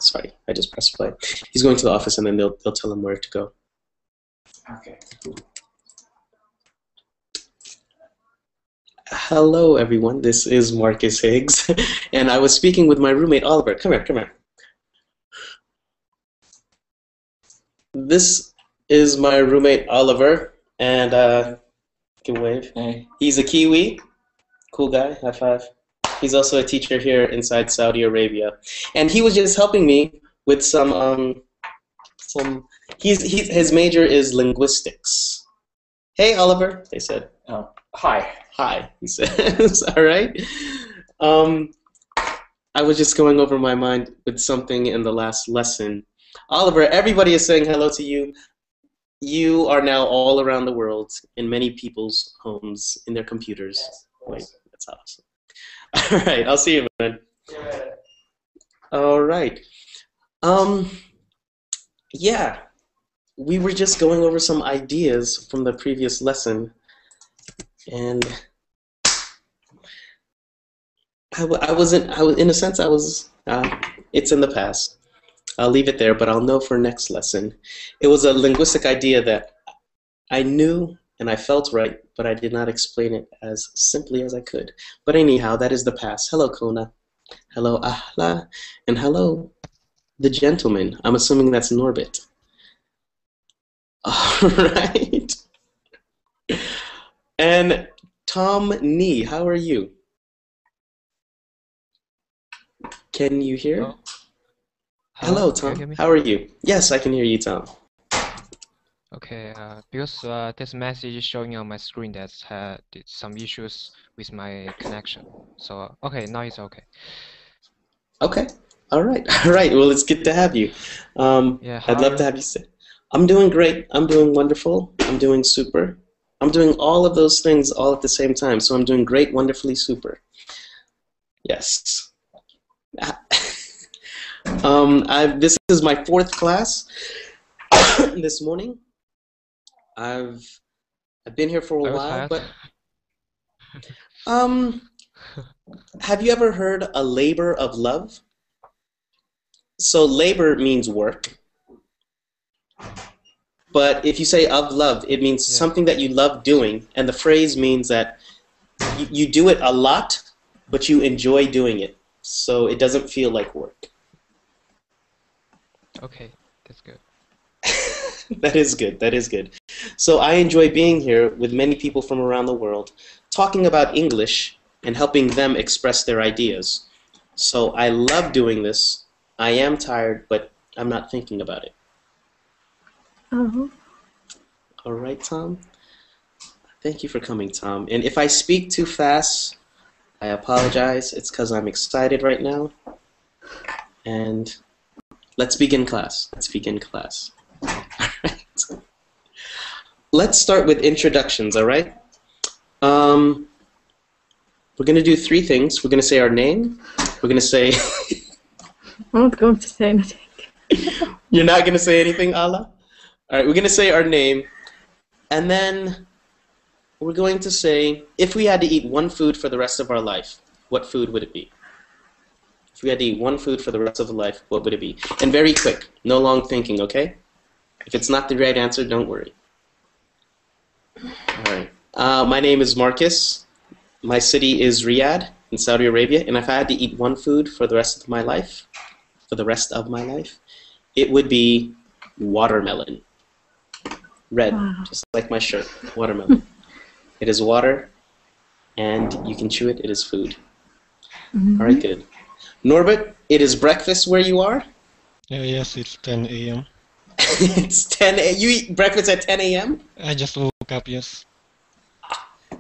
Sorry, I just pressed play. He's going to the office, and then they'll tell him where to go. Okay. Hello, everyone. This is Marcus Higgs, and I was speaking with my roommate Oliver. Come here, come here. This is my roommate Oliver, and can wave. Hey. He's a Kiwi, cool guy. High five. He's also a teacher here inside Saudi Arabia, and he was just helping me with some. His major is linguistics. Hey, Oliver, they said. Oh, hi. Hi, he says. All right. I was just going over my mind with something in the last lesson. Oliver, everybody is saying hello to you. You are now all around the world in many people's homes, in their computers. Wait, that's awesome. All right, I'll see you, man. All right. Yeah, we were just going over some ideas from the previous lesson, and in a sense, it's in the past. I'll leave it there, but I'll know for next lesson. It was a linguistic idea that I knew and I felt right, but I did not explain it as simply as I could. But anyhow, that is the past. Hello, Kona. Hello, Ahla. And hello, the gentleman. I'm assuming that's Norbit. All right. And Tom Nee, how are you? Can you hear? Hello? Hello, Can you hear Tom. me? How are you? Yes, I can hear you, Tom. Okay, because this message is showing on my screen that had some issues with my connection. So, okay, now it's okay. Okay. All right. All right. Well, it's good to have you. Yeah, how I'd are love you? to have you say. I'm doing great. I'm doing wonderful. I'm doing super. I'm doing all of those things all at the same time. So I'm doing great, wonderfully, super. Yes. This is my 4th class this morning. I've been here for Are a you while, tired? but have you ever heard a labor of love? So labor means work, but if you say of love, it means Yeah. something that you love doing, and the phrase means that you do it a lot, but you enjoy doing it, so it doesn't feel like work. Okay, that's good. That is good. That is good. So I enjoy being here with many people from around the world, talking about English and helping them express their ideas. So I love doing this. I am tired, but I'm not thinking about it. All right, Tom? Thank you for coming, Tom. And if I speak too fast, I apologize. It's because I'm excited right now. And let's begin class. Let's begin class. All right. Let's start with introductions, all right? We're going to do 3 things. We're going to say our name. We're going to say... I'm not going to say anything. You're not going to say anything, Allah? All right, we're going to say our name. And then we're going to say, if we had to eat one food for the rest of our life, what food would it be? If we had to eat one food for the rest of our life, what would it be? And very quick, no long thinking, okay? If it's not the right answer, don't worry. All right. My name is Marcus. My city is Riyadh in Saudi Arabia, and if I had to eat one food for the rest of my life, it would be watermelon. Red, Wow. just like my shirt, watermelon. It is water, and you can chew it. It is food. All right, good. Norbert, it is breakfast where you are? Yes, it's 10 a.m. It's 10 a.m. You eat breakfast at 10 a.m.? I just woke up, yes.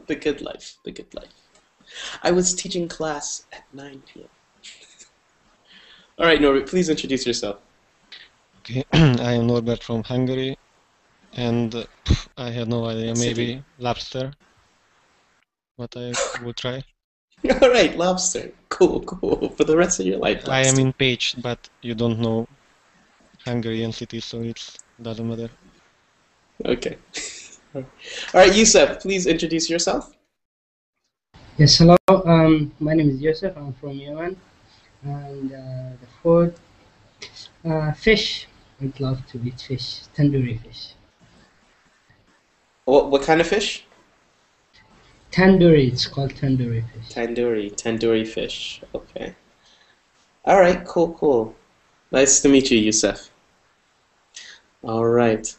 The good life, the good life. I was teaching class at 9 p.m. All right, Norbert, please introduce yourself. Okay, I am Norbert from Hungary, and I have no idea, City. maybe lobster, what I will try. All right, lobster. Cool, cool. For the rest of your life, lobster. I am in page, but you don't know Hungarian city, so it doesn't matter. Okay. All right, Yusuf, please introduce yourself. Yes, hello. My name is Joseph. I'm from Yemen, and the food, fish. I'd love to eat fish, tandoori fish. What kind of fish? Tandoori. It's called tandoori fish. Tandoori fish. Okay. All right, cool. Nice to meet you, Yusuf. All right.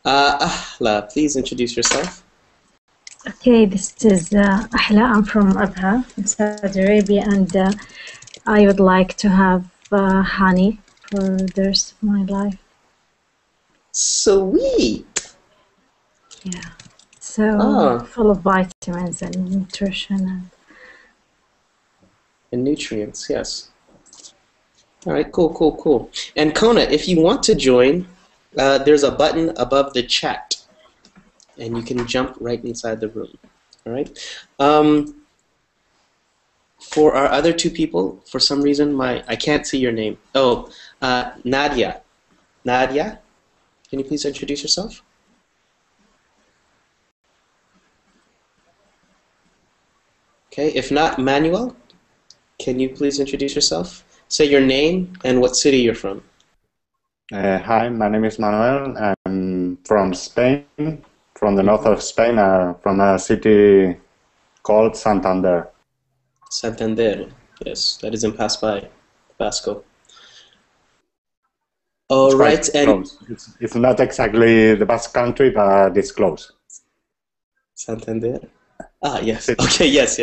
Ahla, please introduce yourself. Okay, this is Ahla. I'm from Abha in Saudi Arabia, and I would like to have honey for the rest of my life. Sweet. Yeah, so full of vitamins and nutrition. And nutrients, yes. All right, cool. And Kona, if you want to join, there's a button above the chat, and you can jump right inside the room. All right. For our other two people, for some reason, I can't see your name. Oh, Nadia. Nadia, can you please introduce yourself? Okay. If not, Manuel, can you please introduce yourself? Say your name and what city you're from. Hi, my name is Manuel. I'm from Spain, from the north of Spain, from a city called Santander. Santander, yes, that is in Pasco. All right, and it's not exactly the Basque Country, but it's close. Santander. Ah, yes. Okay, yes.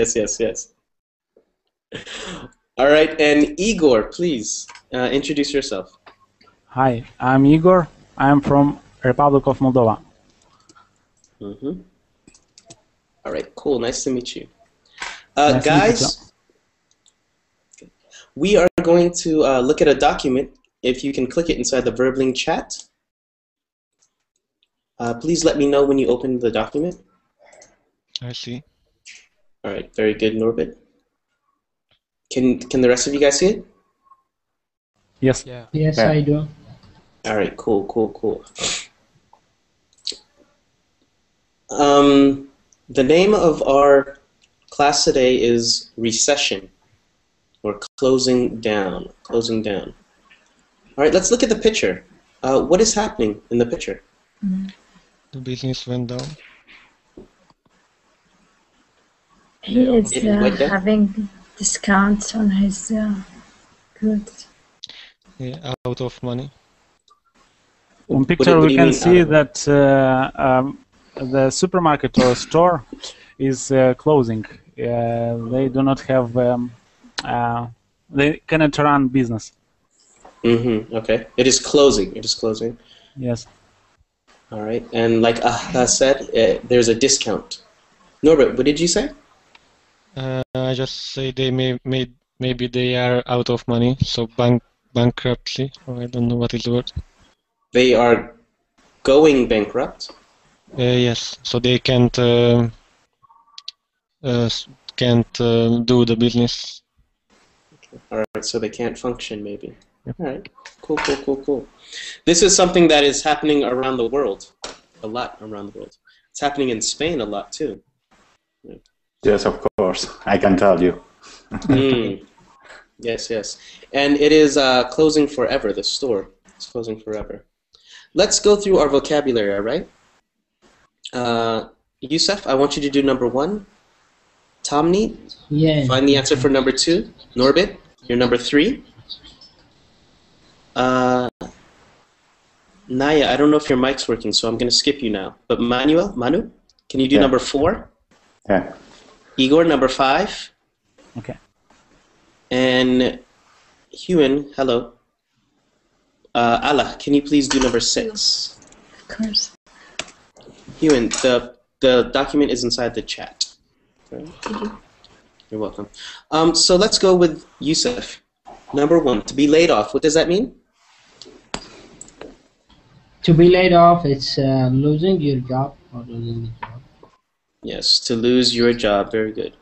All right, and Igor, please introduce yourself. Hi, I'm Igor. I'm from Republic of Moldova. All right, cool. Nice to meet you. Nice to meet you guys, we are going to look at a document. If you can click it inside the Verbling chat. Please let me know when you open the document. I see. All right, very good, Norbit. Can the rest of you guys see it? Yes. Yeah. Yes, I do. All right, cool. The name of our class today is Recession, or closing down. All right, let's look at the picture. What is happening in the picture? The business went down. He is It went down? having discounts on his goods. Yeah, out of money. On picture what do we you can mean see out of that the supermarket or store is closing. They do not have. They cannot run business. Okay. It is closing. Yes. All right. And like Ahla said, there's a discount. Norbert, what did you say? I just say they maybe they are out of money, so bankruptcy, or I don't know what is the word. They are going bankrupt. Yes, so they can't do the business. All right, so they can't function, maybe. All right, cool. This is something that is happening around the world, a lot around the world. It's happening in Spain a lot too. Yes, of course, I can tell you. Yes. And it is closing forever, the store. It's closing forever. Let's go through our vocabulary, all right? Yusuf, I want you to do number 1. Tomni, Yeah. find the answer for number 2. Norbit, you're number 3. Naya, I don't know if your mic's working, so I'm going to skip you now. But Manu, can you do number 4? Yeah. Igor, number 5. Okay. And Human, hello. Allah, can you please do number 6? Of course. Human, the document is inside the chat. Okay. You're welcome. So let's go with Yusuf. Number 1, to be laid off. What does that mean? To be laid off, it's losing your job or losing the job. Yes, to lose your job. Very good.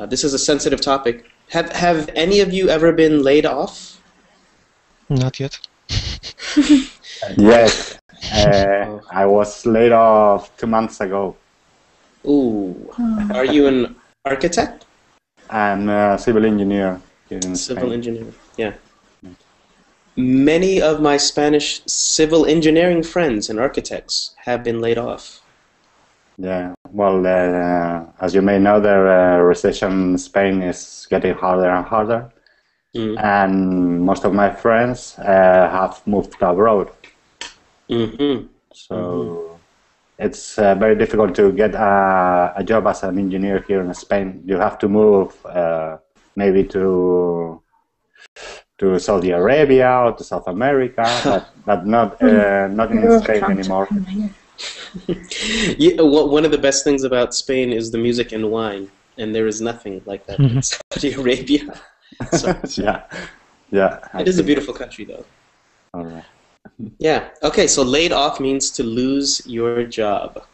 This is a sensitive topic. Have any of you ever been laid off? Not yet. Yes, I was laid off 2 months ago. Ooh. Are you an architect? I'm a civil engineer here in Civil Spain. engineer, yeah. Many of my Spanish civil engineering friends and architects have been laid off. Yeah, well, as you may know, the recession in Spain is getting harder and harder. And most of my friends have moved abroad. So it's very difficult to get a job as an engineer here in Spain. You have to move maybe to Saudi Arabia or to South America, but not in Spain anymore. Yeah, one of the best things about Spain is the music and wine, and there is nothing like that in Saudi Arabia. So, yeah. It is a beautiful country, though. All right. Yeah. Okay. So laid off means to lose your job.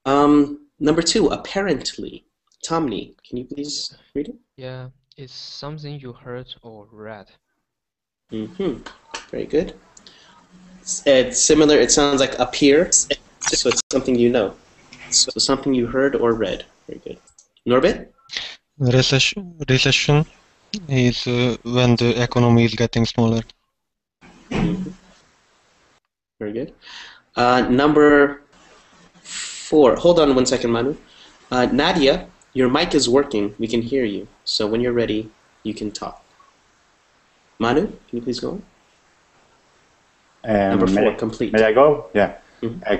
Number 2, apparently. Tomny, can you please read it? Yeah, it's something you heard or read. Very good. It's similar. It sounds like appear. So it's something you know. So something you heard or read. Very good. Norbit? Recession is when the economy is getting smaller. Very good. Number 4. Hold on one second, Manu. Nadia, your mic is working. We can hear you. So when you're ready, you can talk. Manu, can you please go on? Number 4, complete. May I go? Yeah.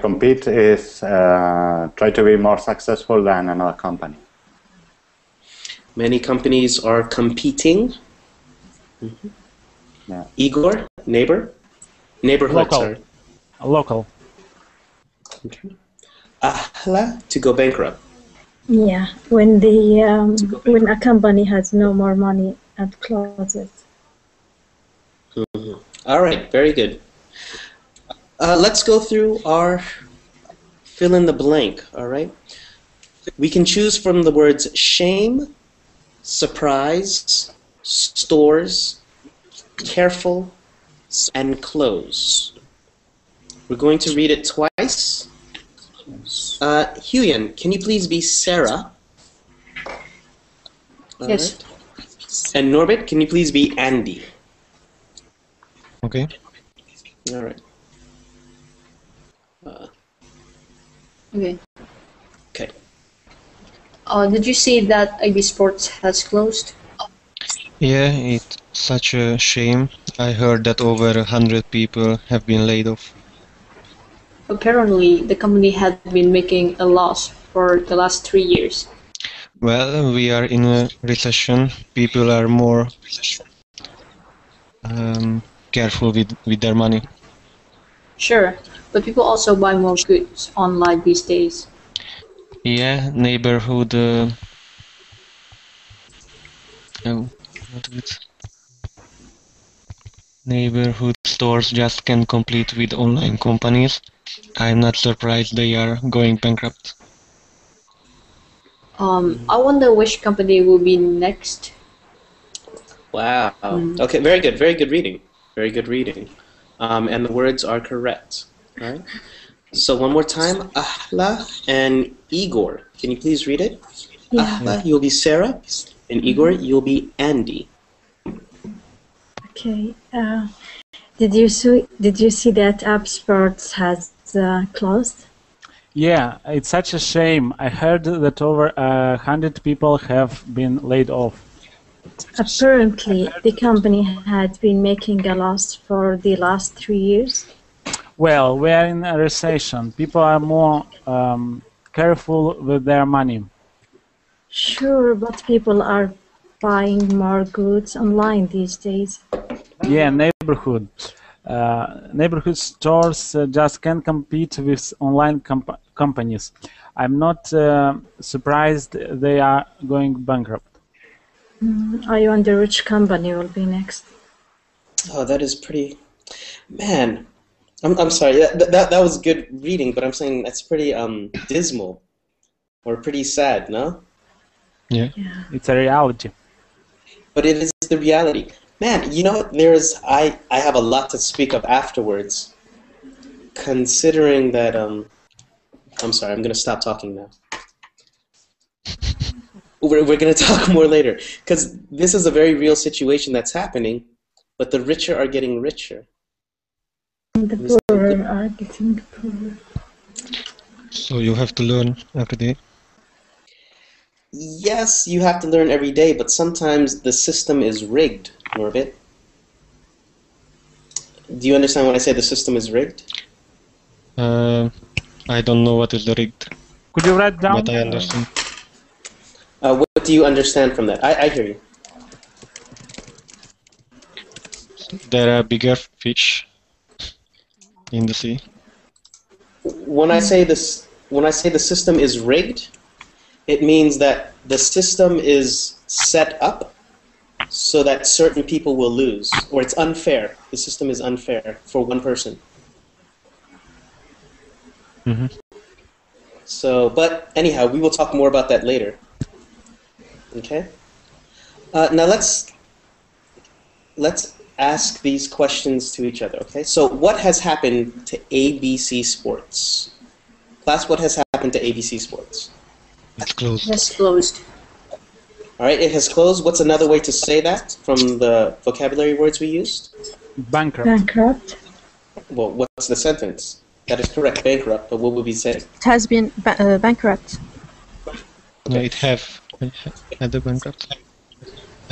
Compete is try to be more successful than another company. Many companies are competing. Yeah. Igor, neighborhood, Local. sorry. Local. Okay. Ahla, to go bankrupt. Yeah, when when a company has no more money and closes. All right, very good. Let's go through our fill in the blank, all right? We can choose from the words shame, surprise, stores, careful, and close. We're going to read it twice. Huyen, can you please be Sarah? All Yes. right. And Norbit, can you please be Andy? Okay. All right. Okay. Okay. Did you see that IB Sports has closed? Yeah, it's such a shame. I heard that over 100 people have been laid off. Apparently, the company had been making a loss for the last 3 years. Well, we are in a recession. People are more careful with their money. Sure, but people also buy more goods online these days. Yeah, neighborhood. What is it? Neighborhood stores just can't compete with online companies. I'm not surprised they are going bankrupt. I wonder which company will be next. Wow. Okay, very good. Very good reading. Very good reading. And the words are correct. All right. So one more time, Ahla and Igor. Can you please read it? Yeah. Ahla, you'll be Sarah, and Igor, you'll be Andy. Okay. Did you see that App Sports has closed? Yeah, it's such a shame. I heard that over 100 people have been laid off. Apparently, the company had been making a loss for the last 3 years. Well, we are in a recession. People are more careful with their money. Sure, but people are buying more goods online these days. Yeah, neighborhood stores just can't compete with online companies. I'm not surprised they are going bankrupt. I wonder which company will be next. Oh, that is pretty... Man, I'm sorry. That was good reading, but I'm saying that's pretty dismal or pretty sad, no? Yeah. It's a reality. But it is the reality. Man, you know, I have a lot to speak of afterwards. considering that, I'm sorry, I'm going to stop talking now. We're going to talk more later, because this is a very real situation that's happening, but the richer are getting richer. And the poorer are getting poorer. So you have to learn every day. Yes, you have to learn every day, but sometimes the system is rigged, Norbit. Do you understand when I say the system is rigged? I don't know what is the rigged, Could you write down? but I understand. What do you understand from that? I hear you. There are bigger fish in the sea. When I say this, when I say the system is rigged, it means that the system is set up so that certain people will lose, or it's unfair. The system is unfair for one person. Mm-hmm. So, but anyhow, we will talk more about that later. Okay. Now let's ask these questions to each other. Okay. So, what has happened to ABC Sports? Class, what has happened to ABC Sports? It's closed. It's closed. All right, it has closed. What's another way to say that from the vocabulary words we used? Bankrupt. Bankrupt. Well, what's the sentence? That is correct, bankrupt, but what would we say? It has been bankrupt. No, it have had the bankrupt.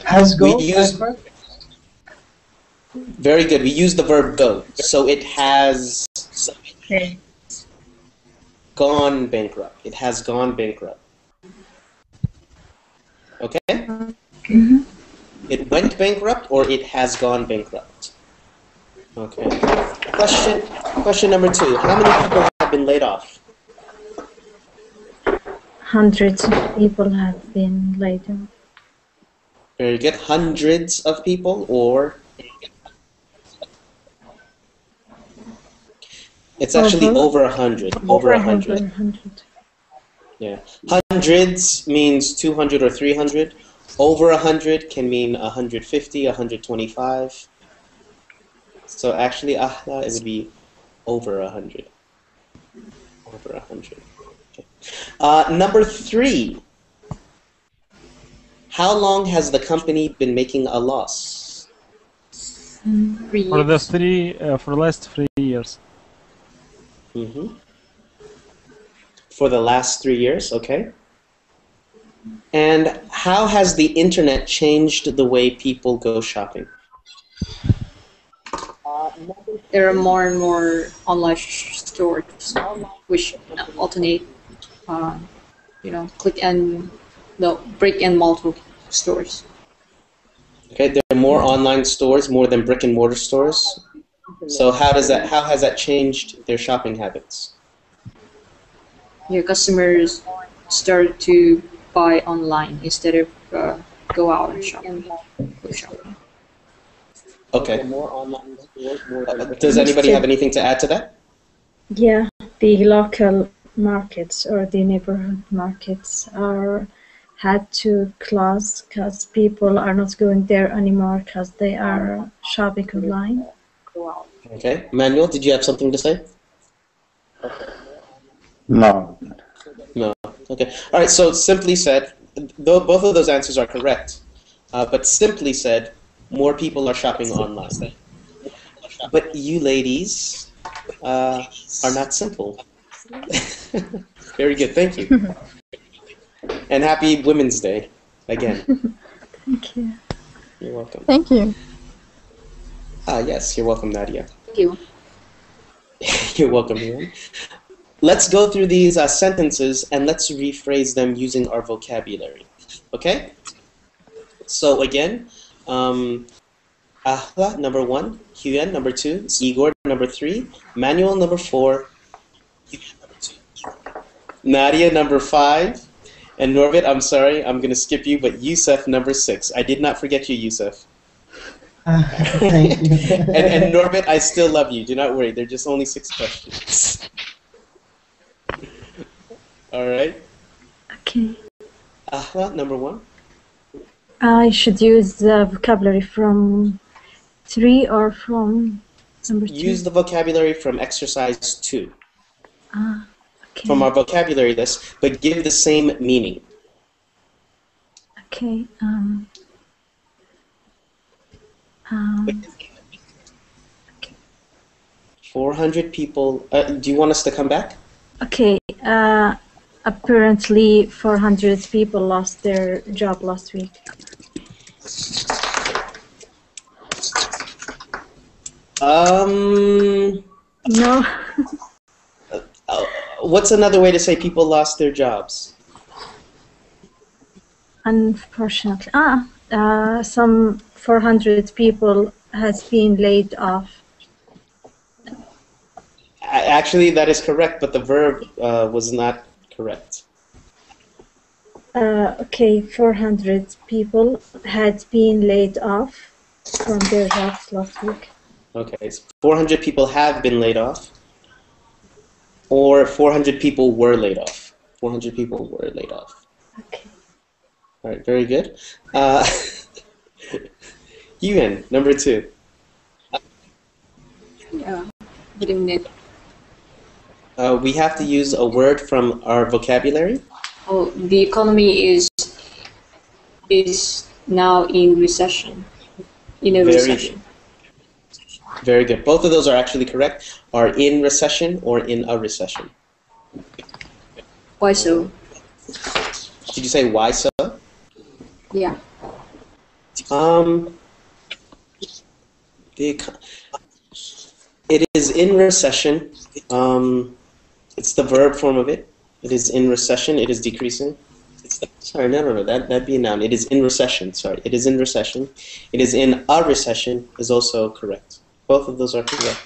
Has go. We use, very good. We use the verb go. So it has Okay. gone bankrupt. It has gone bankrupt. Okay? Mm-hmm. It went bankrupt or it has gone bankrupt. Okay. Question number 2. How many people have been laid off? Hundreds of people have been laid off. Very good. Hundreds of people or? It's actually over 100. Over 100. 100. Yeah. Hundreds means 200 or 300. Over 100 can mean 150, 125. So actually, it would be over 100. Over 100. Okay. Number 3. How long has the company been making a loss? 3 For the years. for the last 3 years. Mm-hmm. For the last 3 years, okay. And how has the internet changed the way people go shopping? There are more and more online stores which alternate, brick and mortar stores. Okay, there are more online stores, more than brick and mortar stores. So how has that changed their shopping habits? Your customers start to buy online instead of go out and shop. Go shopping. Okay. Does anybody have anything to add to that? Yeah, the local markets or the neighborhood markets are had to close because people are not going there anymore because they are shopping online. Okay. Manuel, did you have something to say? No. No. Okay. All right. So simply said, both of those answers are correct. But simply said, more people are shopping online. But you ladies are not simple. Very good. Thank you. And happy Women's Day again. Thank you. You're welcome. Thank you. Yes, you're welcome, Nadia. Thank you. You're welcome, Ian. Let's go through these sentences and let's rephrase them using our vocabulary. Okay? So again, Ahla, number 1, Huyen, number 2, Igor, number 3, Manuel, number 4, Nadia, number 5, and Norbit, I'm sorry, I'm going to skip you, but Yusuf, number 6. I did not forget you, Yusuf. Thank you. And Norbit, I still love you. Do not worry. They're just only 6 questions. All right. Okay. Ahla, number 1. I should use the vocabulary from 3 or from Number 2. use the vocabulary from exercise 2. Okay. From our vocabulary list, but give the same meaning. Okay. 400 people. Do you want us to come back? Okay. Apparently, 400 people lost their job last week. No. What's another way to say people lost their jobs? Unfortunately. Some 400 people has been laid off. Actually, that is correct, but the verb was not correct. Okay, 400 people had been laid off from their jobs last week. Okay, so 400 people have been laid off, or 400 people were laid off. 400 people were laid off. Okay. All right, very good. Yuan, number 2. Yeah. Good evening. We have to use a word from our vocabulary. Oh, the economy is now in recession. In a recession. Very good. Both of those are actually correct. Are in recession or in a recession. Why so? Did you say why so? Yeah. It is in recession. It's the verb form of it. It is in recession. It is decreasing. Sorry, no. That'd be a noun. It is in recession. Sorry, it is in recession. It is in a recession is also correct. Both of those are correct.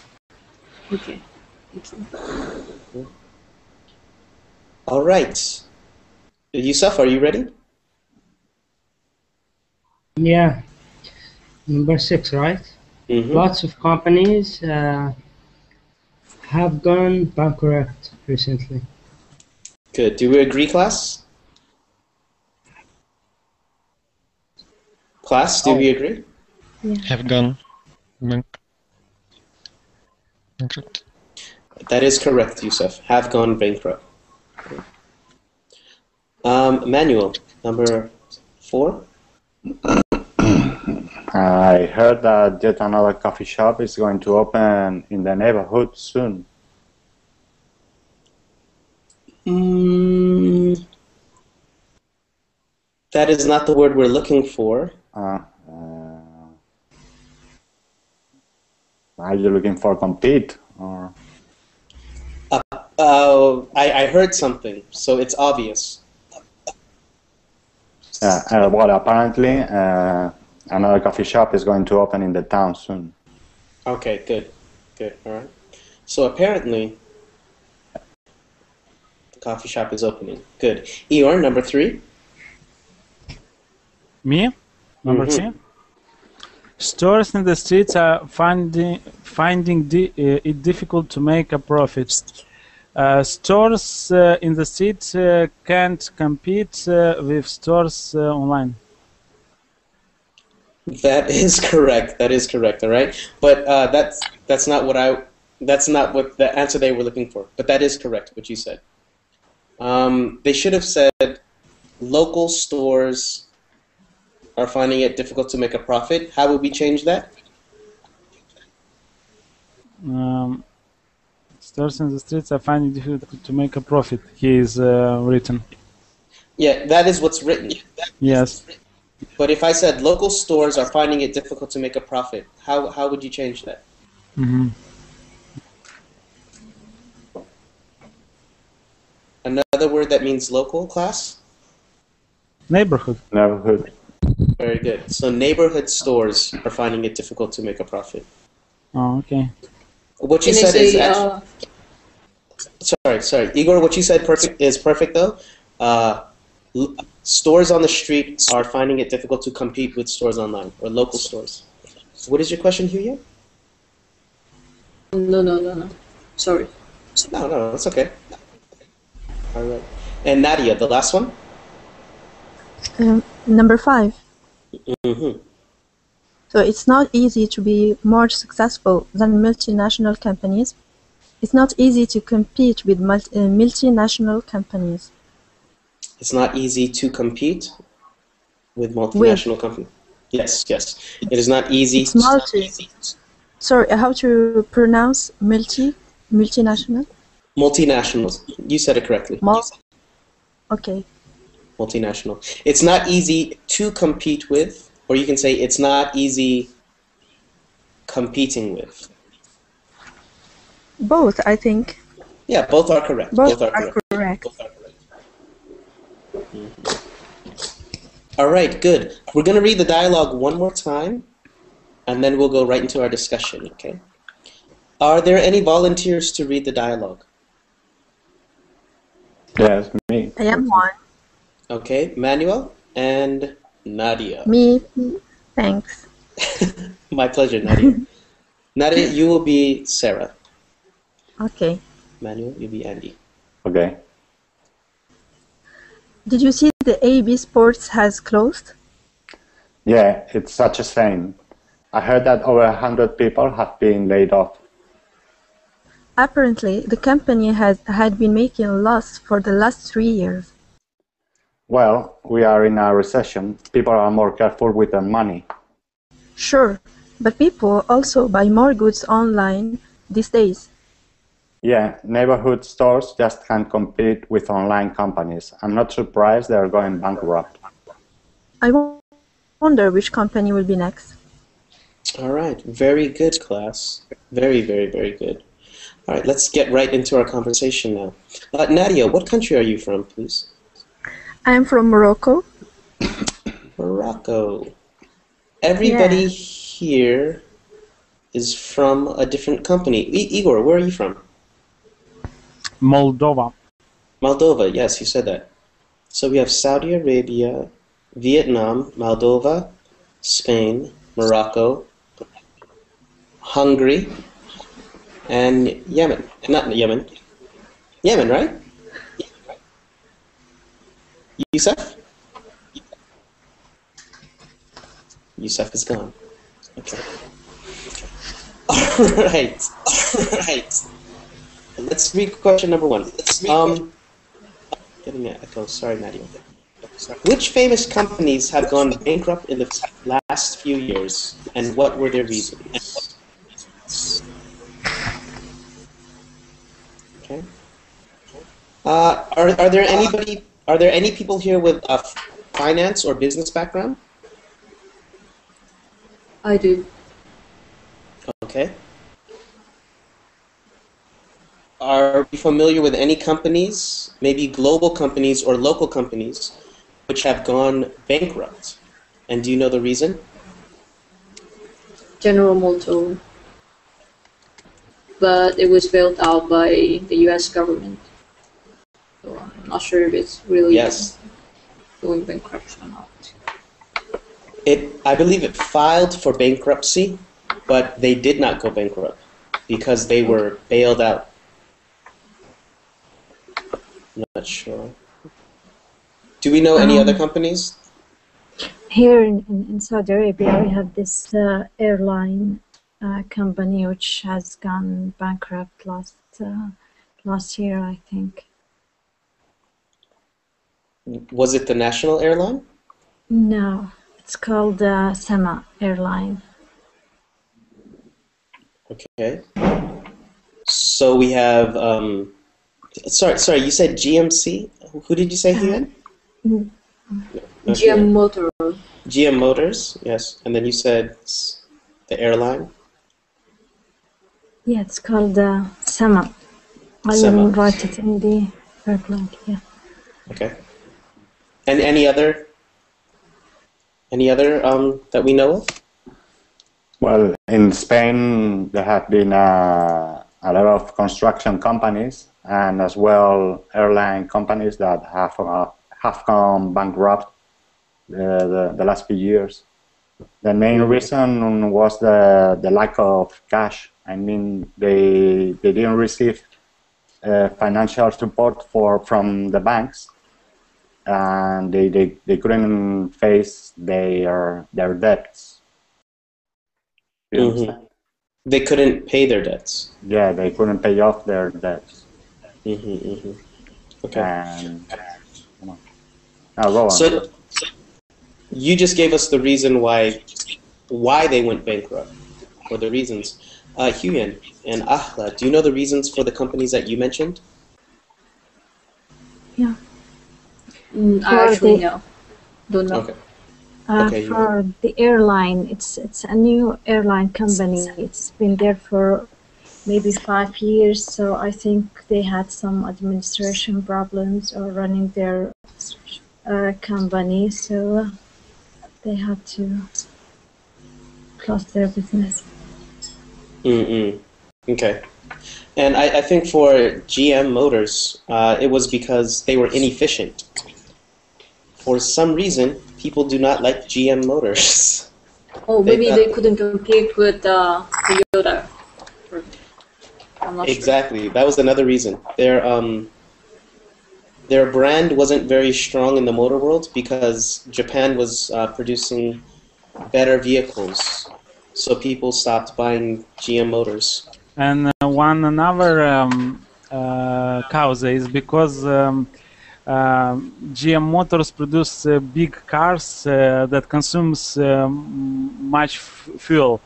Okay. Thank you. All right. Yusuf, are you ready? Yeah. Number 6, right? Mm-hmm. Lots of companies have gone bankrupt recently. Good. Do we agree, class? Class, do we agree? Yeah. Have gone bankrupt. That is correct, Yusuf. Have gone bankrupt. Manuel, number 4. I heard that yet another coffee shop is going to open in the neighborhood soon. That is not the word we're looking for. Are you looking for compete? Or? I heard something, so it's obvious. Well, apparently another coffee shop is going to open in the town soon. Okay, good. Good, all right. So apparently, the coffee shop is opening. Good. Eeyore, number 3. Me? Number 3? Stores in the streets are finding it difficult to make a profit. Stores in the street can't compete with stores online. That is correct. That is correct. All right, but that's not what the answer they were looking for. But that is correct. What you said. They should have said local stores are finding it difficult to make a profit. How would we change that? Stores in the streets are finding it difficult to make a profit. He is written. Yeah, that is what's written. Yes. But if I said local stores are finding it difficult to make a profit, how would you change that? Another word that means local, class? Neighborhood. Neighborhood. Very good. So neighborhood stores are finding it difficult to make a profit. Oh, okay. What you said is actually... Sorry. Igor, what you said is perfect though. Stores on the street are finding it difficult to compete with stores online, or local stores. What is your question, Huya? No. Sorry. No, that's okay. All right. And Nadia, the last one? Number 5. So it's not easy to be more successful than multinational companies. It's not easy to compete with multinational companies. It's not easy to compete with With. multinational companies. Yes, yes. It is not easy. It's multi. Sorry, how to pronounce multinational? Multinationals. You said it correctly. Okay. Multinational. It's not easy to compete with, or you can say it's not easy competing with. Both, I think. Yeah, both are correct. Both are correct. Both are correct. All right, good. We're going to read the dialogue one more time, and then we'll go right into our discussion, okay? Are there any volunteers to read the dialogue? Yes, me. I am one. Okay, Manuel and Nadia. Me, thanks. My pleasure, Nadia. Nadia, you will be Sarah. Okay. Manuel, you'll be Andy. Okay. Did you see the AB Sports has closed? Yeah, it's such a shame. I heard that over 100 people have been laid off. Apparently, the company had been making a loss for the last 3 years. Well, we are in a recession. People are more careful with their money. Sure, but people also buy more goods online these days. Yeah, neighborhood stores just can't compete with online companies. I'm not surprised they're going bankrupt. I wonder which company will be next. All right, very good, class. Very, very, very good. All right, let's get right into our conversation now. Nadia, what country are you from, please? I am from Morocco. Morocco. Everybody here is from a different company. Igor, where are you from? Moldova. Moldova, yes, you said that. So we have Saudi Arabia, Vietnam, Moldova, Spain, Morocco, Hungary, and Yemen. Not Yemen. Yemen, right? Yusuf? Yusuf is gone. Okay. All right. Let's read question number one. Getting an echo. Sorry, Nadia. Which famous companies have gone bankrupt in the last few years, and what were their reasons? Okay. Are there any people here with a finance or business background? I do. Okay. Are you familiar with any companies, maybe global companies or local companies, which have gone bankrupt? And do you know the reason? General Motors. But it was bailed out by the US government. So I'm not sure if it's really going bankrupt or not. I believe it filed for bankruptcy, but they did not go bankrupt because they were bailed out. I'm not sure. Do we know any other companies? Here in Saudi Arabia, we have this airline company which has gone bankrupt last year, I think. Was it the national airline? No, it's called Sama Airline. Okay. So we have. Sorry. You said GMC. Who did you say here? GM Motor. GM Motors. Yes, and then you said the airline. Yeah, it's called Sama. I will write it in the link. Yeah. Okay. And any other that we know of? Well, in Spain, there have been a lot of construction companies and as well airline companies that have gone bankrupt the last few years. The main reason was the lack of cash. I mean, they didn't receive financial support from the banks, and they couldn't face their debts. You understand? They couldn't pay their debts. Yeah, they couldn't pay off their debts. Okay. And come on. Now go on. So you just gave us the reason why they went bankrupt, or the reasons. Huyen and Ahla, do you know the reasons for the companies that you mentioned? Yeah. I actually know. Don't know. Okay. Okay, For the airline, it's a new airline company. It's been there for maybe 5 years, so I think they had some administration problems or running their company, so they had to close their business. Okay. And I think for GM Motors, it was because they were inefficient. For some reason, people do not like GM Motors. Oh, maybe they couldn't compete with Toyota. I'm not Exactly. That was another reason. Their brand wasn't very strong in the motor world because Japan was producing better vehicles, so people stopped buying GM Motors. And another cause is because GM Motors produce big cars that consumes much fuel,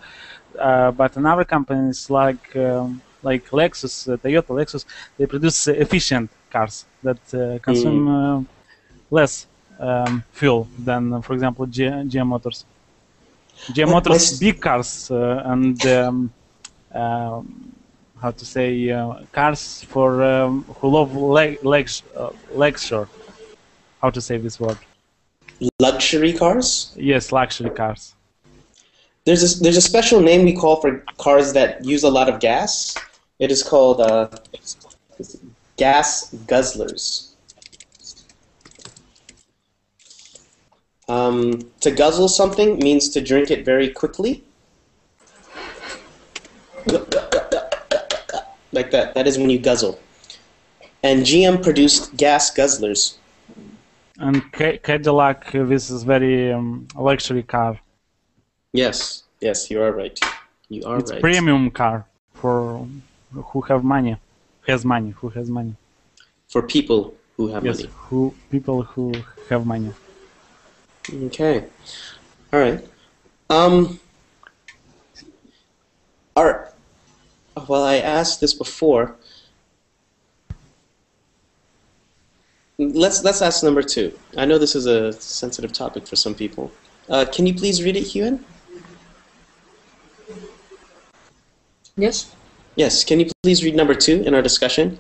but another companies like Lexus, Toyota, Lexus, they produce efficient cars that consume less fuel than, for example, GM Motors. GM Motors big cars and how to say cars for who love leisure. How to say this word? Luxury cars? Yes, luxury cars. There's a special name we call for cars that use a lot of gas. It is called gas guzzlers. To guzzle something means to drink it very quickly. Like that. That is when you guzzle. And GM produced gas guzzlers. And Cadillac, this is very luxury car. Yes, you are right. You are it's right. Premium car for who have money, who has money. For people who have money. People who have money. Okay. All right. Well, I asked this before. Let's ask number 2. I know this is a sensitive topic for some people. Can you please read it, Huyen? Yes. Yes. Can you please read number 2 in our discussion?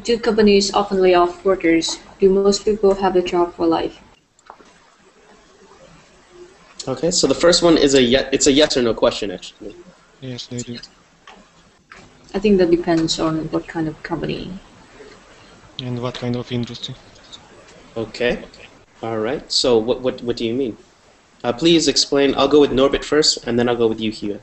Do companies often lay off workers? Do most people have a job for life? Okay, so the first one is it's a yes or no question, actually. Yes, they do. I think that depends on what kind of company. And what kind of industry? Okay. All right. So what do you mean? Please explain. I'll go with Norbert first, and then I'll go with you, Hugh.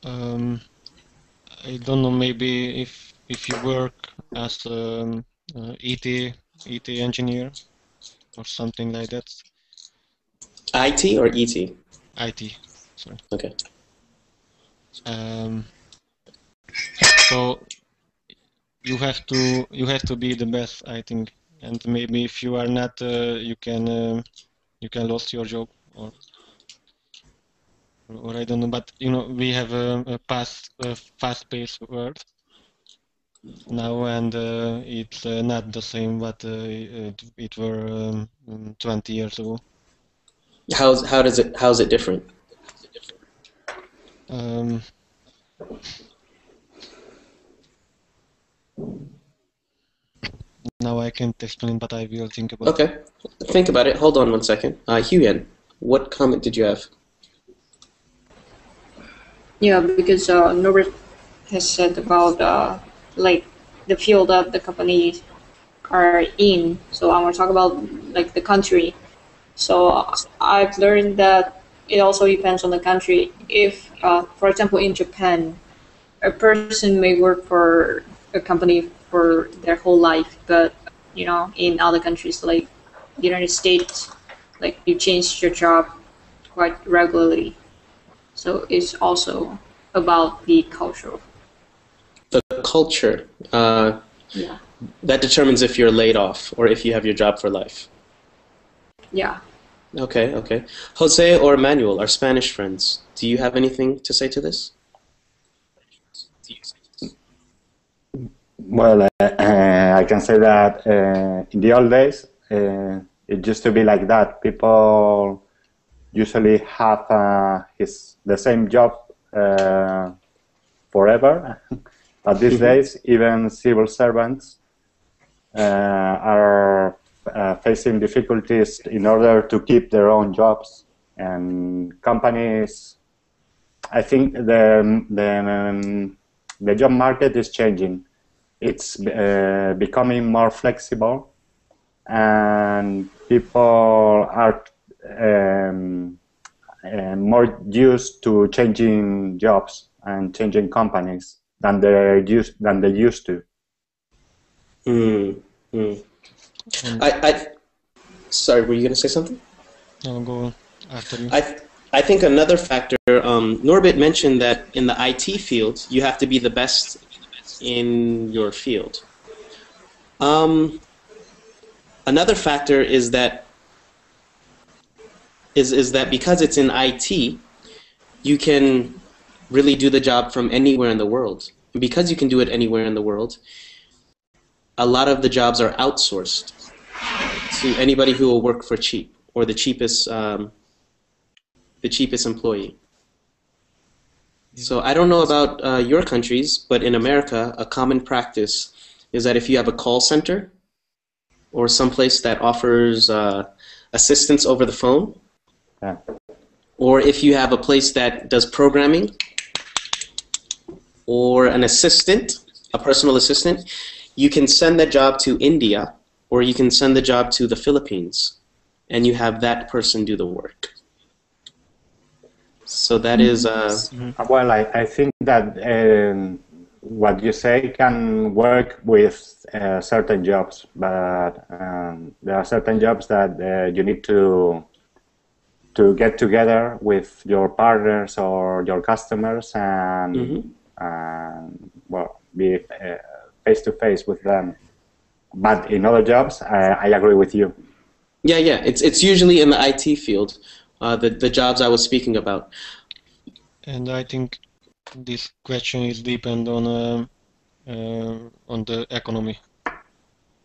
I don't know. Maybe if you work as ET engineer or something like that. IT or ET? IT. Sorry. Okay. So you have to be the best, I think, and maybe if you are not, you can lose your job or I don't know. But we have a fast-paced world now, and it's not the same what it were 20 years ago. How's it different? Now I can't explain, but I will think about it. Okay, think about it. Hold on one second. Huyen, what comment did you have? Yeah, because Norbert has said about like the field that the companies are in. So I'm going to talk about like the country. So I've learned that it also depends on the country. If, for example, in Japan, a person may work for a company for their whole life, but in other countries like the United States like you change your job quite regularly. So it's also about the culture. The culture, Yeah. that determines if you're laid off or if you have your job for life. Yeah. Okay, okay. Jose or Manuel, our Spanish friends, do you have anything to say to this? Well, I can say that in the old days, it used to be like that. People usually have the same job forever. But these days, even civil servants are facing difficulties in order to keep their own jobs. And companies, I think the job market is changing. It's becoming more flexible, and people are more used to changing jobs and changing companies than they used to. Sorry, were you going to say something? No, go after you. I think another factor, Norbit mentioned that in the IT field, you have to be the best in your field. Another factor is that because it's in IT, you can really do the job from anywhere in the world. And because you can do it anywhere in the world, a lot of the jobs are outsourced to anybody who will work for cheap, or the cheapest employee. So I don't know about your countries, but in America, a common practice is that if you have a call center or someplace that offers assistance over the phone, or if you have a place that does programming, or an assistant, a personal assistant, you can send that job to India, or you can send the job to the Philippines, and you have that person do the work. So that is... Well, I think that what you say can work with certain jobs, but there are certain jobs that you need to get together with your partners or your customers and well, be face to face with them. But in other jobs, I agree with you. Yeah, it's usually in the IT field, the jobs I was speaking about. And I think this question is depend on the economy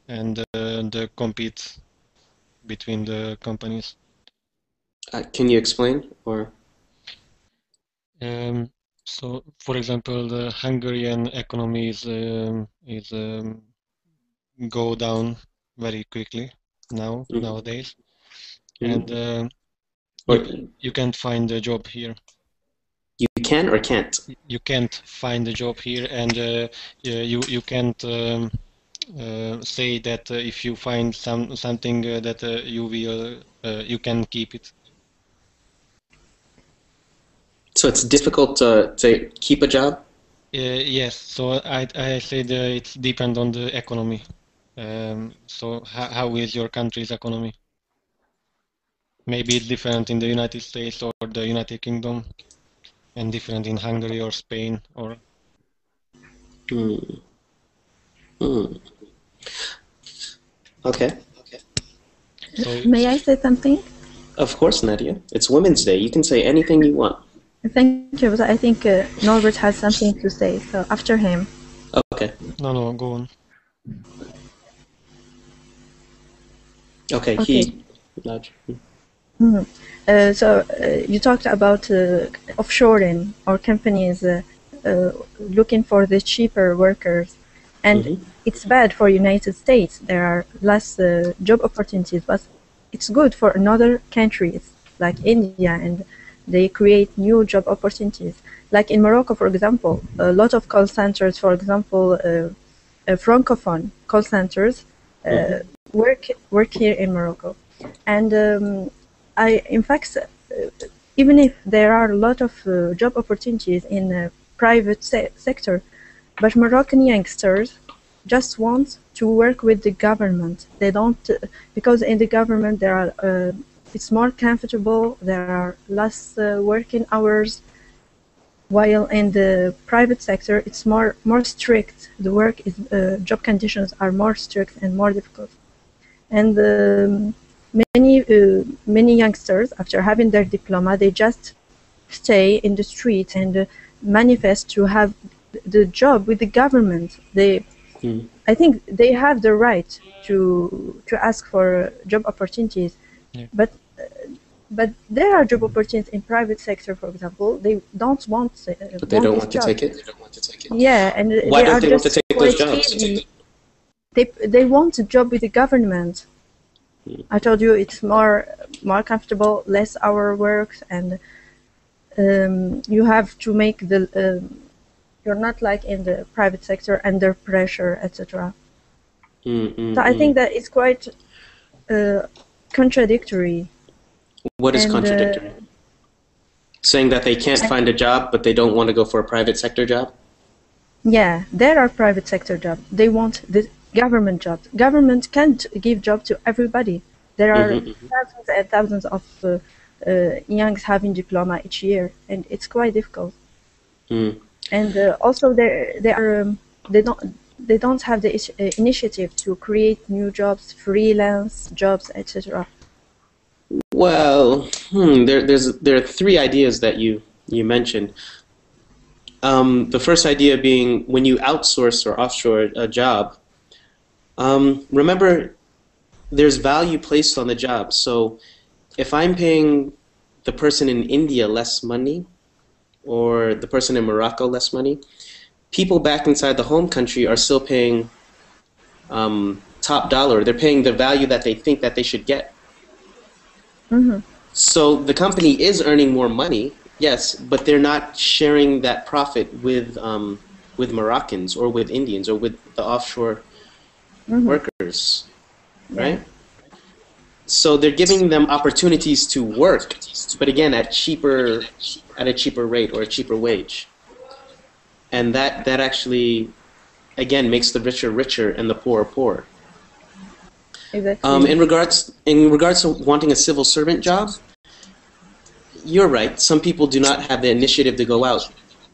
and the compete between the companies. Can you explain, or? So, for example, the Hungarian economy is go down very quickly nowadays, and you can't find a job here. You can or can't? You can't find a job here, and you can't say that if you find something that you can keep it. So it's difficult to keep a job? Yes, so I said it's depend on the economy. So how is your country's economy? Maybe it's different in the United States or the United Kingdom, and different in Hungary or Spain or. Okay. So may I say something? Of course, Nadia. It's Women's Day. You can say anything you want. Thank you, but I think Norbert has something to say, so after him. Okay. No, go on. Okay. So you talked about offshoring or companies looking for the cheaper workers, and it's bad for United States. There are less job opportunities, but it's good for another countries like India, and they create new job opportunities. Like in Morocco, for example, a lot of call centers, for example, francophone call centers work here in Morocco, and in fact, even if there are a lot of job opportunities in the private sector, but Moroccan youngsters just want to work with the government. They don't, because in the government there are it's more comfortable. There are less working hours. While in the private sector, it's more strict. The work is job conditions are more strict and more difficult. And many youngsters, after having their diploma, they just stay in the street and manifest to have the job with the government. I think they have the right to ask for job opportunities, Yeah. but there are job opportunities in private sector, for example. They don't want. But they don't this want to job. take it. Yeah, and Why they don't are they want to just take those quite jobs? easy. They want a job with the government. I told you it's more comfortable, less hour work, and you have to make the. You're not like in the private sector under pressure, etc. So I think that it's quite contradictory. What is And, contradictory? Saying that they can't find a job, but they don't want to go for a private sector job? Yeah, there are private sector jobs. They want the government jobs. Government can't give job to everybody. There are thousands and thousands of youngs having diploma each year, and it's quite difficult. And also they don't have the initiative to create new jobs, freelance jobs, etc. Well, there are three ideas that you mentioned. The first idea being when you outsource or offshore a job, remember there's value placed on the job. So if I'm paying the person in India less money or the person in Morocco less money, people back inside the home country are still paying top dollar. They're paying the value that they think that they should get. So the company is earning more money, yes, but they're not sharing that profit with Moroccans or with Indians or with the offshore workers, right? So they're giving them opportunities to work, but again at a cheaper rate or a cheaper wage, and that actually again makes the richer richer and the poor poorer. Exactly. In regards to wanting a civil servant job, you're right. Some people do not have the initiative to go out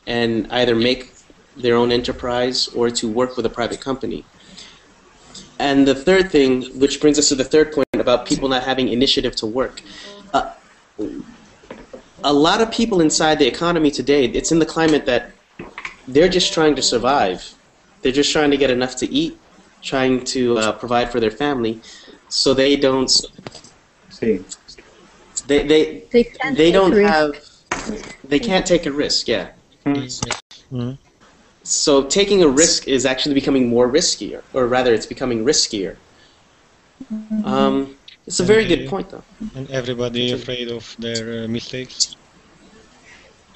and either make their own enterprise or to work with a private company. And the third thing, which brings us to the third point about people not having initiative to work. A lot of people inside the economy today, it's in the climate that they're just trying to survive. They're just trying to get enough to eat, trying to provide for their family, so they don't. They can't take a risk. Yeah. So taking a risk is actually becoming more riskier, or rather, it's becoming riskier. It's a very good point, though. And everybody afraid of their mistakes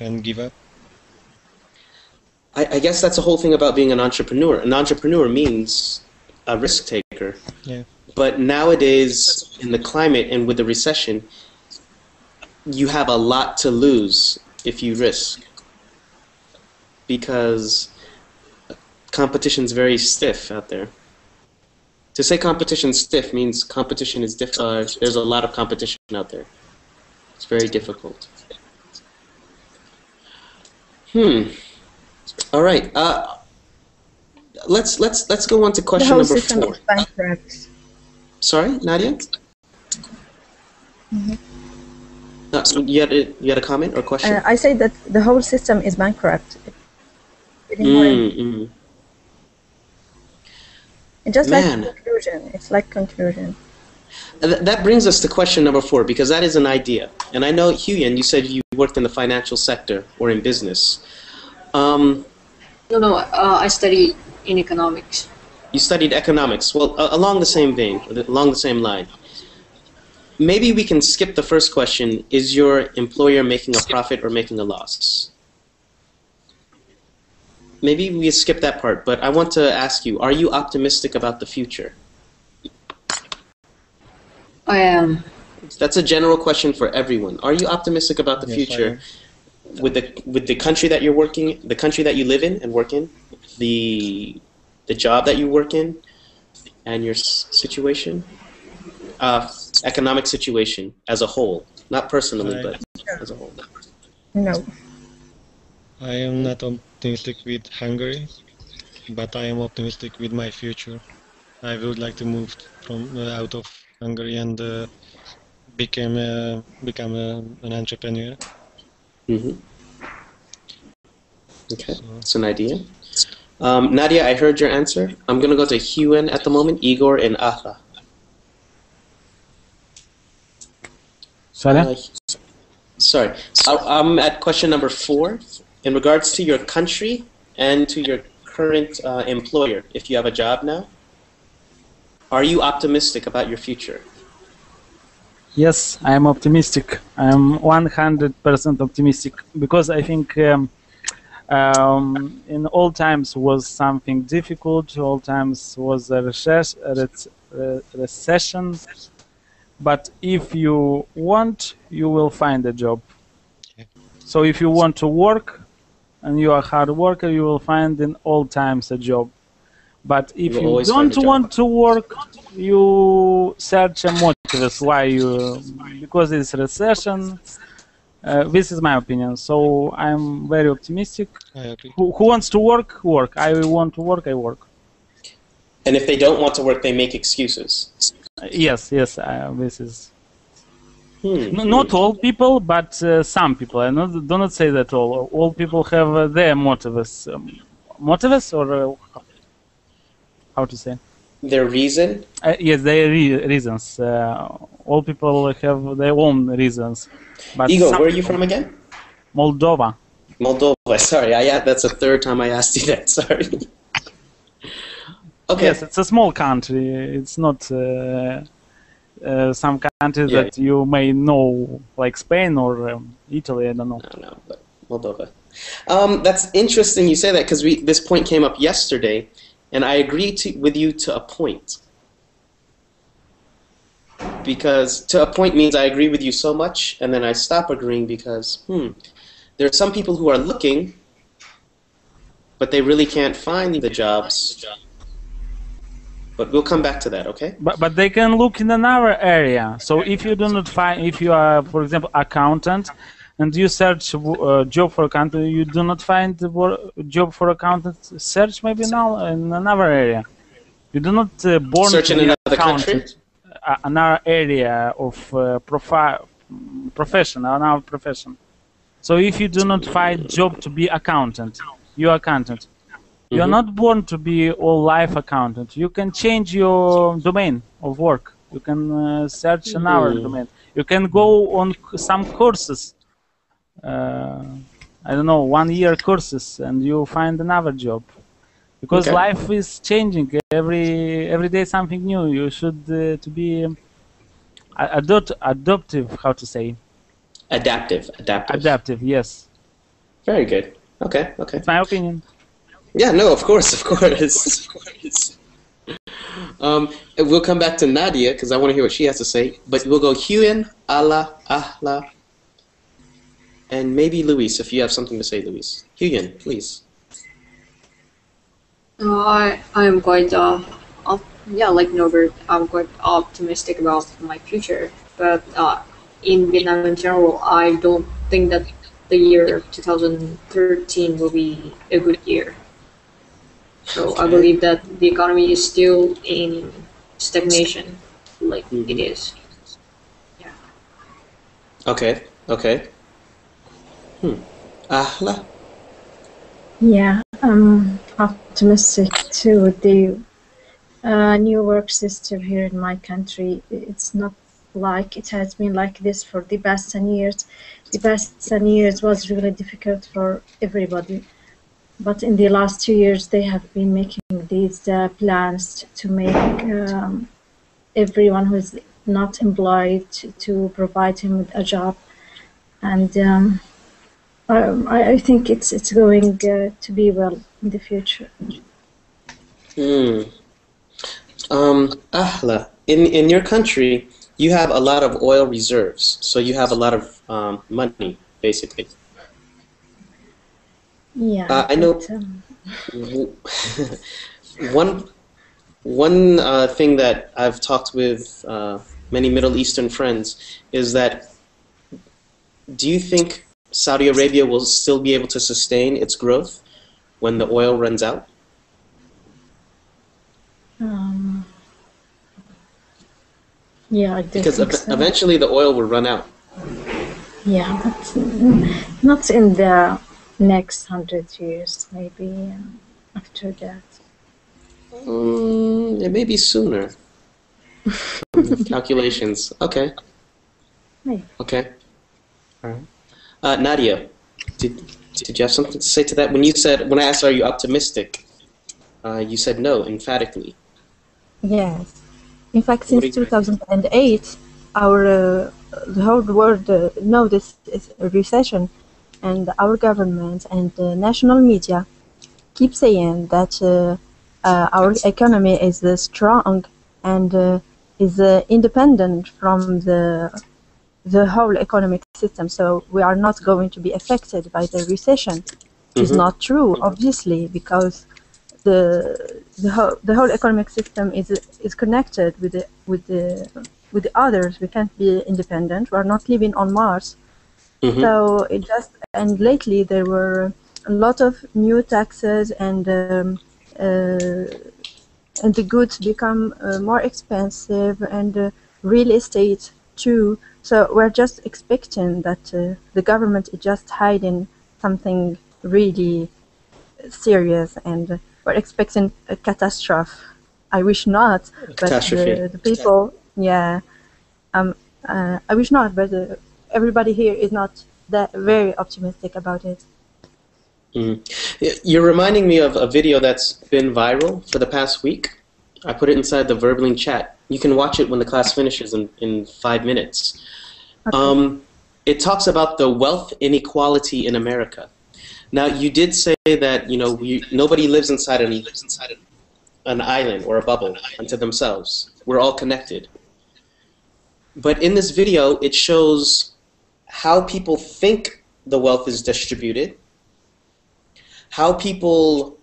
and give up. I guess that's the whole thing about being an entrepreneur. An entrepreneur means a risk taker. Yeah. But nowadays, in the climate and with the recession, you have a lot to lose if you risk, because competition's very stiff out there. To say competition's stiff means competition is there's a lot of competition out there. It's very difficult. All right. Let's go on to question number 4. The whole system is bankrupt. Sorry, Nadia? You had a comment or question? I say that the whole system is bankrupt. It's just like conclusion. It's like conclusion. That brings us to question number 4, because that is an idea. And I know, Huyen, you said you worked in the financial sector or in business. No, I study in economics. You studied economics. Well, along the same vein, along the same line. Maybe we can skip the first question. Is your employer making a profit or making a loss? Maybe we skip that part, but I want to ask you, are you optimistic about the future? I am. That's a general question for everyone. Are you optimistic about the future with the country that you're working, the country that you live in and work in, the job that you work in, and your situation? economic situation as a whole, not personally, but as a whole? No. I am not optimistic with Hungary, but I am optimistic with my future. I would like to move from out of Hungary and become an entrepreneur. Mm-hmm. Okay, that's an idea. Nadia, I heard your answer. I'm going to go to Huan at the moment, Igor, and Atha. Sorry? Sorry. I'm at question number 4. In regards to your country and to your current employer, if you have a job now, are you optimistic about your future? Yes, I am optimistic. I am 100% optimistic because I think in all times was something difficult. All times was a recession. But if you want, you will find a job. So if you want to work and you are a hard worker, you will find in all times a job. But if you don't want to work, you search a motive. Why you? Because it's recession. This is my opinion. So I'm very optimistic. I agree. Who wants to work? Work. I want to work. I work. And if they don't want to work, they make excuses. Yes. This is. Not all people, but some people. I do not say that all. All people have their motives. Motives or how to say? Their reason? Yes, their reasons. All people have their own reasons. But Igor, where are you from again? Moldova. Moldova. Sorry, that's the third time I asked you that. Sorry. Okay. Yes, it's a small country. It's not some countries that you may know, like Spain or Italy. I don't know. No, but Moldova. That's interesting you say that because this point came up yesterday, and I agree with you to a point. Because to a point means I agree with you so much, and then I stop agreeing because there are some people who are looking, but they really can't find the jobs. But we'll come back to that, okay? But they can look in another area. So if you do not find, if you are, for example, accountant, and you search a job for accountant, you do not find the job for accountant, search maybe now in another area. You do not born search in another country? Another area of profession, another profession. So if you do not find job to be accountant, you are accountant. You are not born to be all life accountant. You can change your domain of work. You can search another domain. You can go on some courses. I don't know, 1-year courses, and you find another job. Because life is changing. Every day something new. You should to be adaptive. How to say? Adaptive. Adaptive. Yes. Very good. Okay. It's my opinion. Yeah. No. Of course. We'll come back to Nadia because I want to hear what she has to say. But we'll go Huan, Allah, Ahla, and maybe Luis if you have something to say, Luis. Huan, please. I am quite like Norbert, I'm quite optimistic about my future. But in Vietnam in general, I don't think that the year 2013 will be a good year. So I believe that the economy is still in stagnation, like it is. Yeah. Okay. Ahla? Yeah, I'm optimistic too with the new work system here in my country. It's not like it has been like this for the past 10 years. The past 10 years was really difficult for everybody. But in the last 2 years, they have been making these plans to make everyone who is not employed to provide him with a job. And I think it's going to be well in the future. Ahla, in your country, you have a lot of oil reserves, so you have a lot of money, basically. Yeah, I know. One thing that I've talked with many Middle Eastern friends, is that do you think Saudi Arabia will still be able to sustain its growth when the oil runs out? Yeah, I do Because think so. eventually the oil will run out. Yeah, but not in the next 100 years, maybe after that. It may be sooner. Calculations. Okay. Maybe. Okay. All right. Nadia, did you have something to say to that? When I asked, are you optimistic? You said no, emphatically. Yes. In fact, What since do you think? 2008, the whole world know this is a recession, and our government and the national media keep saying that our economy is strong and is independent from the whole economic system. So we are not going to be affected by the recession. It is not true, obviously, because the whole economic system is connected with the others. We can't be independent. We are not living on Mars. So it just, and lately there were a lot of new taxes, and the goods become more expensive, and real estate too. So we're just expecting that the government is just hiding something really serious, and we're expecting a catastrophe. I wish not, but the people, yeah, I wish not, but everybody here is not that very optimistic about it. You're reminding me of a video that's been viral for the past week. I put it inside the Verbling chat. You can watch it when the class finishes in 5 minutes. Okay. It talks about the wealth inequality in America. Now, you did say that nobody lives inside an island or a bubble unto themselves. We're all connected. But in this video, it shows how people think the wealth is distributed, how people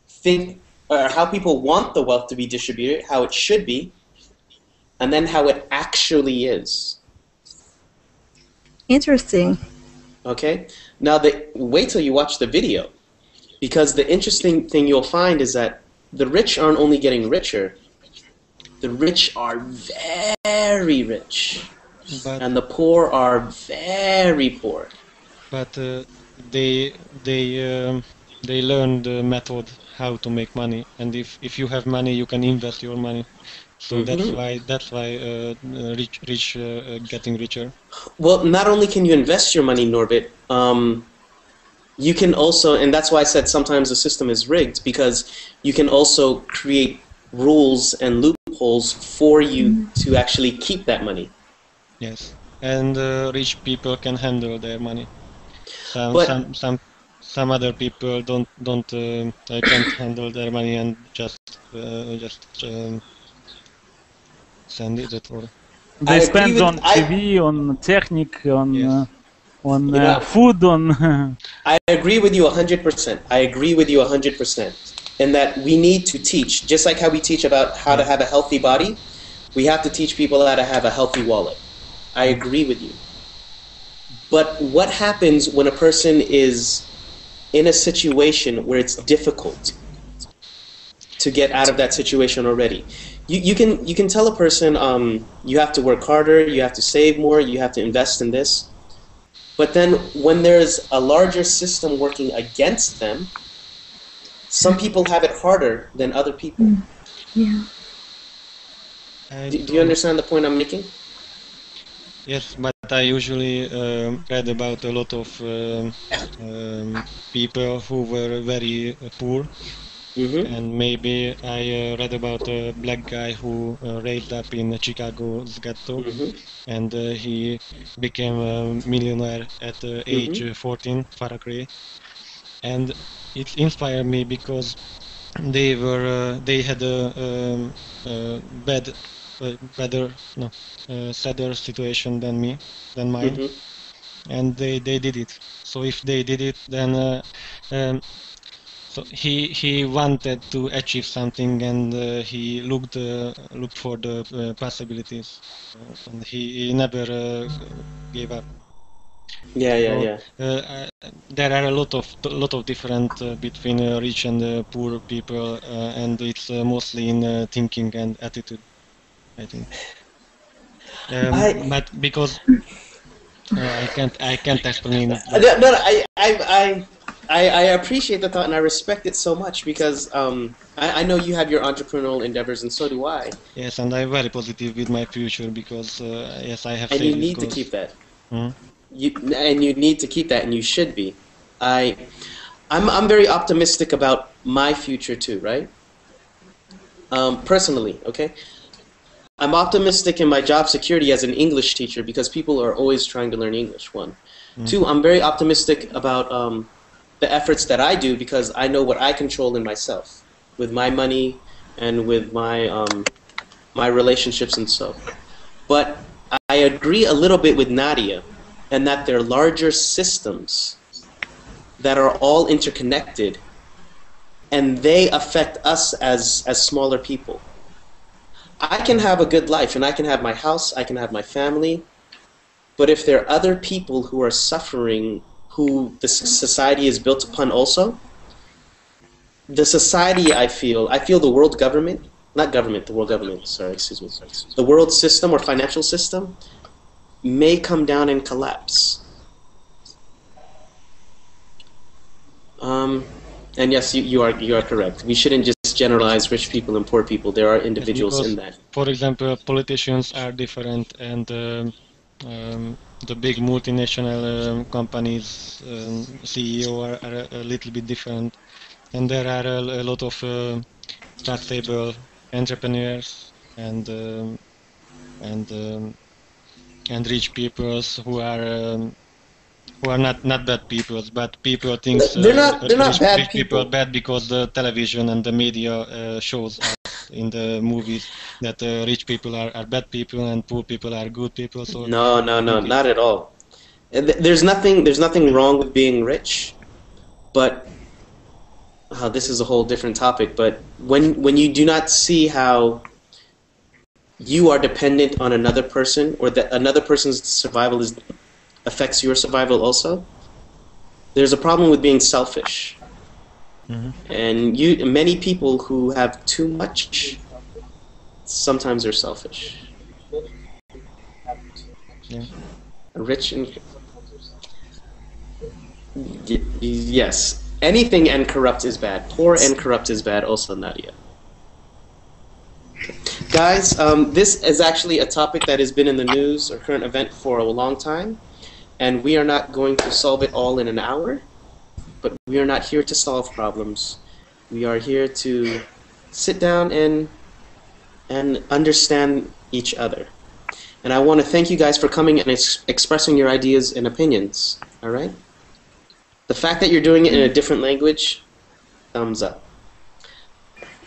think, or how people want the wealth to be distributed, how it should be, and then how it actually is. Interesting. Okay? Now, wait till you watch the video, because the interesting thing you'll find is that the rich aren't only getting richer, the rich are very rich, and the poor are very poor. But they learn the method how to make money, and if you have money, you can invest your money. So that's why rich getting richer. Well, not only can you invest your money, Norbit, you can also, and that's why I said sometimes the system is rigged, because you can also create rules and loopholes for you to actually keep that money. Yes, and rich people can handle their money. Some other people can't handle their money and just send it or. They spend on TV, on technique, on food, on. I agree with you 100%. I agree with you 100%. In that we need to teach, just like how we teach about how to have a healthy body, we have to teach people how to have a healthy wallet. I agree with you. But what happens when a person is in a situation where it's difficult to get out of that situation already? You can tell a person you have to work harder, you have to save more, you have to invest in this. But then when there's a larger system working against them, some people have it harder than other people. Yeah. Do you understand the point I'm making? Yes, but I usually read about a lot of people who were very poor. And maybe I read about a black guy who raised up in Chicago's ghetto, and he became a millionaire at age 14, Farrakray. And it inspired me because they had a sadder situation than mine, and they did it. So if they did it, then So he wanted to achieve something, and he looked for the possibilities, and he never gave up. So there are a lot of different between rich and poor people, and it's mostly in thinking and attitude, I think. But because I can't explain it. No, I appreciate the thought and I respect it so much because I know you have your entrepreneurial endeavors and so do I. Yes, and I'm very positive with my future because yes, I have. And you need to keep that. Hmm? You need to keep that, and you should be. I'm very optimistic about my future too, right? Personally, okay. I'm optimistic in my job security as an English teacher because people are always trying to learn English. One, two. I'm very optimistic about the efforts that I do because I know what I control in myself, with my money and with my my relationships and so. But I agree a little bit with Nadia, and that there are larger systems that are all interconnected, and they affect us as smaller people. I can have a good life, and I can have my house, I can have my family, but if there are other people who are suffering, who the society is built upon also, the society, I feel the world government, not government, the world government, sorry, excuse me, the world system or financial system may come down and collapse. And yes, you are correct. We shouldn't just generalize rich people and poor people. There are individuals in that. For example, politicians are different, and the big multinational companies CEO are a little bit different, and there are a lot of stable entrepreneurs and rich people who are not bad people, but people think they're not bad people bad because the television and the media shows us in the movies that rich people are bad people and poor people are good people. So no, not at all. There's nothing wrong with being rich, but this is a whole different topic. But when you do not see how you are dependent on another person, or that another person's survival affects your survival also, there's a problem with being selfish. And many people who have too much, sometimes are selfish. Rich and yes, anything and corrupt is bad. Poor and corrupt is bad also, Nadia. Guys, this is actually a topic that has been in the news or current event for a long time. And we are not going to solve it all in an hour, but we are not here to solve problems. We are here to sit down and understand each other. And I want to thank you guys for coming and expressing your ideas and opinions, all right? The fact that you're doing it in a different language, thumbs up.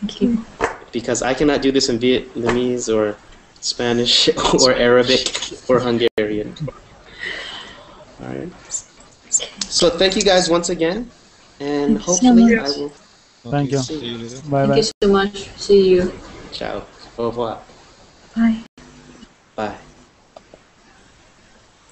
Thank you. Because I cannot do this in Vietnamese or Spanish or Arabic or Hungarian. All right. So thank you guys once again, and hopefully I will. Thank you. Bye bye. Thank you so much. See you. Ciao. Au revoir. Bye. Bye.